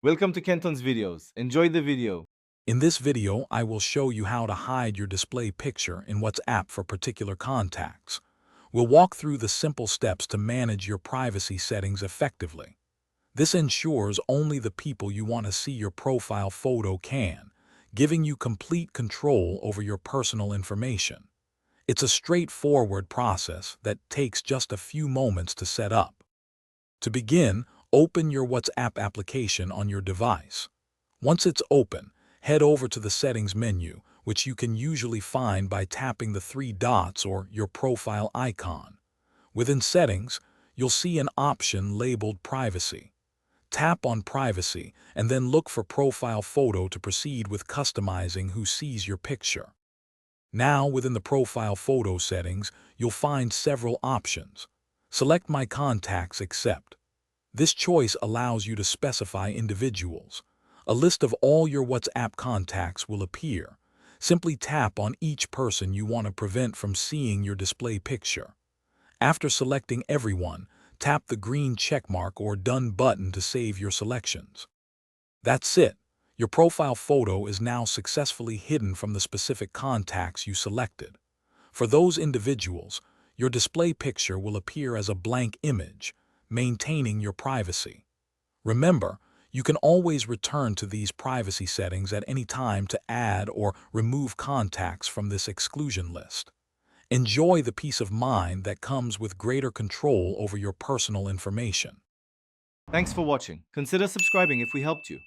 Welcome to Kenton's videos. Enjoy the video. In this video, I will show you how to hide your display picture in WhatsApp for particular contacts. We'll walk through the simple steps to manage your privacy settings effectively. This ensures only the people you want to see your profile photo can, giving you complete control over your personal information. It's a straightforward process that takes just a few moments to set up. To begin, open your WhatsApp application on your device. Once it's open, head over to the Settings menu, which you can usually find by tapping the three dots or your profile icon. Within Settings, you'll see an option labeled Privacy. Tap on Privacy and then look for Profile Photo to proceed with customizing who sees your picture. Now, within the Profile Photo settings, you'll find several options. Select My Contacts Accept. This choice allows you to specify individuals. A list of all your WhatsApp contacts will appear. Simply tap on each person you want to prevent from seeing your display picture. After selecting everyone, tap the green checkmark or Done button to save your selections. That's it. Your profile photo is now successfully hidden from the specific contacts you selected. For those individuals, your display picture will appear as a blank image, maintaining your privacy. Remember, you can always return to these privacy settings at any time to add or remove contacts from this exclusion list. Enjoy the peace of mind that comes with greater control over your personal information. Thanks for watching. Consider subscribing if we helped you.